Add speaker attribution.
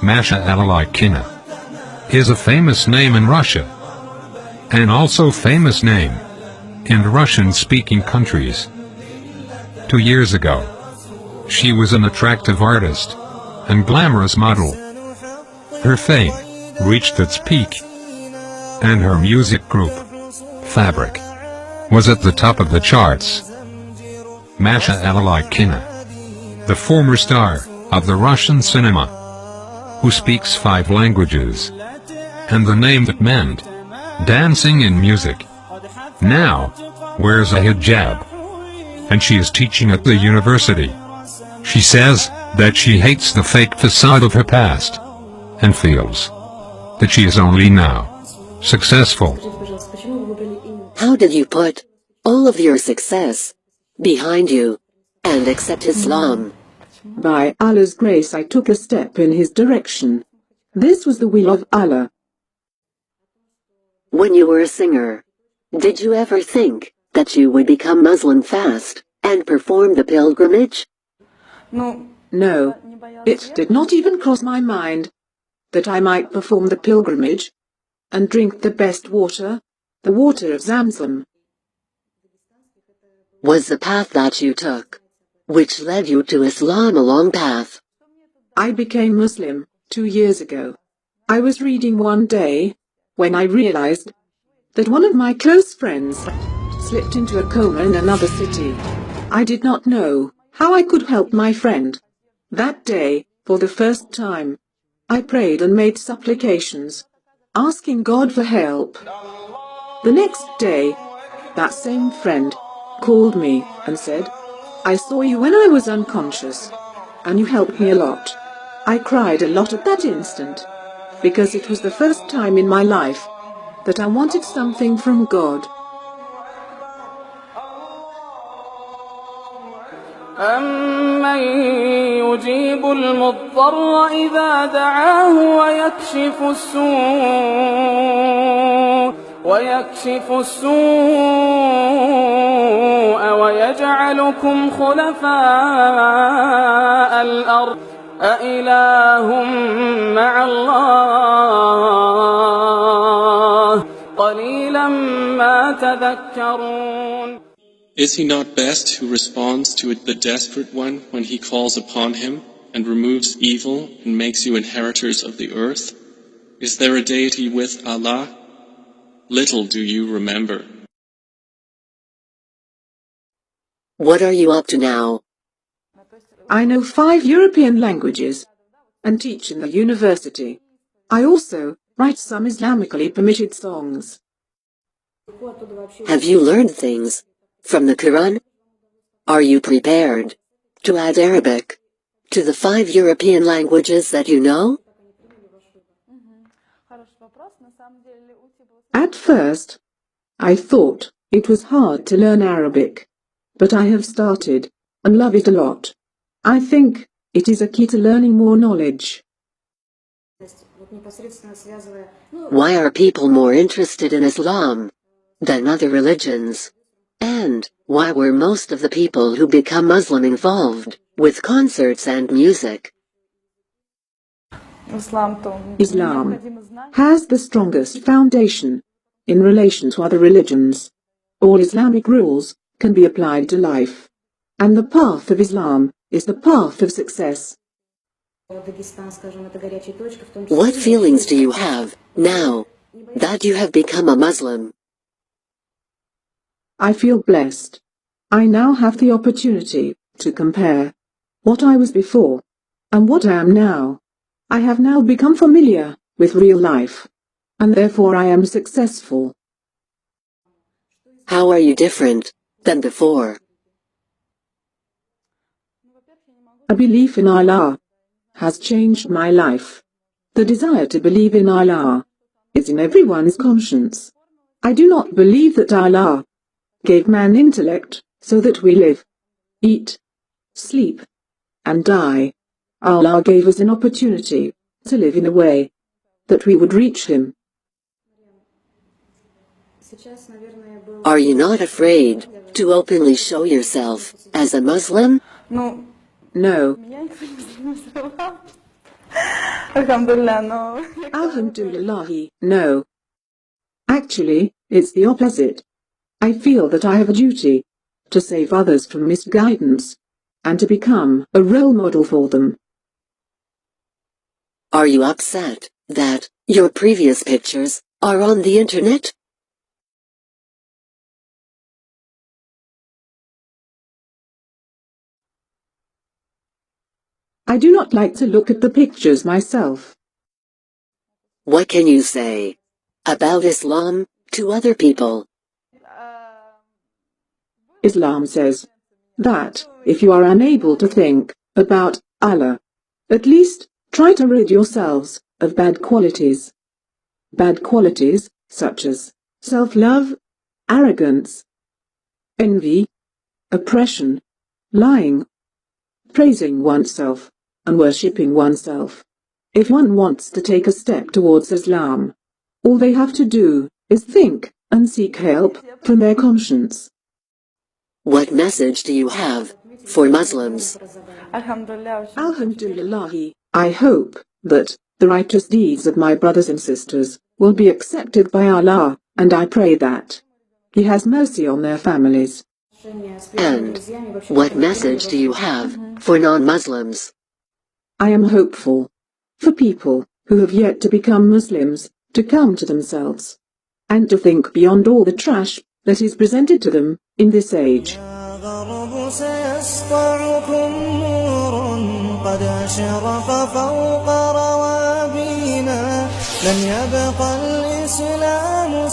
Speaker 1: Wajaghkina is a famous name in Russia, and also famous name in Russian-speaking countries. 2 years ago, she was an attractive artist and glamorous model. Her fame reached its peak, and her music group, Fabric, was at the top of the charts. Wajaghkina, the former star of the Russian cinema, who speaks 5 languages, and the name that meant dancing in music, now wears a hijab, and she is teaching at the university. She says that she hates the fake facade of her past, and feels that she is only now successful.
Speaker 2: How did you put all of your success behind you and accept Islam?
Speaker 3: By Allah's grace, I took a step in His direction. This was the will of Allah.
Speaker 2: When you were a singer, did you ever think that you would become Muslim fast and perform the pilgrimage?
Speaker 3: No, it did not even cross my mind that I might perform the pilgrimage and drink the best water, the water of Zamzam.
Speaker 2: Was the path that you took, which led you to Islam, a long path?
Speaker 3: I became Muslim 2 years ago. I was reading one day when I realized that one of my close friends slipped into a coma in another city. I did not know how I could help my friend. That day, for the first time, I prayed and made supplications, asking God for help. The next day, that same friend called me and said, "I saw you when I was unconscious, and you helped me a lot." I cried a lot at that instant, because it was the first time in my life that I wanted something from God.
Speaker 4: أَمَّن يُجِيبُ الْمُضْطَرَّ إِذَا دَعَاهُ وَيَكْشِفُ السُّوءَ وَيَجْعَلُكُمْ خُلَفَاءَ الْأَرْضِ أَإِلَٰهٌ مَّعَ اللَّهِ قَلِيلًا مَّا تَذَكَّرُونَ.
Speaker 5: Is he not best who responds to the desperate one when he calls upon him, and removes evil and makes you inheritors of the earth? Is there a deity with Allah? Little do you remember.
Speaker 2: What are you up to now?
Speaker 3: I know 5 European languages and teach in the university. I also write some Islamically permitted songs.
Speaker 2: Have you learned things from the Quran? Are you prepared to add Arabic to the 5 European languages that you know?
Speaker 3: At first, I thought it was hard to learn Arabic, but I have started and love it a lot. I think it is a key to learning more knowledge.
Speaker 2: Why are people more interested in Islam than other religions? And why were most of the people who become Muslim involved with concerts and music?
Speaker 3: Islam has the strongest foundation in relation to other religions. All Islamic rules can be applied to life, and the path of Islam is the path of success.
Speaker 2: What feelings do you have now that you have become a Muslim?
Speaker 3: I feel blessed. I now have the opportunity to compare what I was before and what I am now. I have now become familiar with real life, and therefore I am successful.
Speaker 2: How are you different than before?
Speaker 3: A belief in Allah has changed my life. The desire to believe in Allah is in everyone's conscience. I do not believe that Allah gave man intellect so that we live, eat, sleep, and die. Allah gave us an opportunity to live in a way that we would reach Him.
Speaker 2: Are you not afraid to openly show yourself as a Muslim?
Speaker 3: No.
Speaker 6: Alhamdulillah, no.
Speaker 3: Alhamdulillah, no. Actually, it's the opposite. I feel that I have a duty to save others from misguidance and to become a role model for them.
Speaker 2: Are you upset that your previous pictures are on the internet?
Speaker 3: I do not like to look at the pictures myself.
Speaker 2: What can you say about Islam to other people?
Speaker 3: Islam says that if you are unable to think about Allah, at least try to rid yourselves of bad qualities. Bad qualities such as self-love, arrogance, envy, oppression, lying, praising oneself, and worshipping oneself. If one wants to take a step towards Islam, all they have to do is think and seek help from their conscience.
Speaker 2: What message do you have for Muslims?
Speaker 3: Alhamdulillah, I hope that the righteous deeds of my brothers and sisters will be accepted by Allah, and I pray that He has mercy on their families.
Speaker 2: And what message do you have for non-Muslims?
Speaker 3: I am hopeful for people who have yet to become Muslims to come to themselves and to think beyond all the trash that is presented to them in this age.
Speaker 7: قد أشرق فوق روابينا لم يبق الإسلام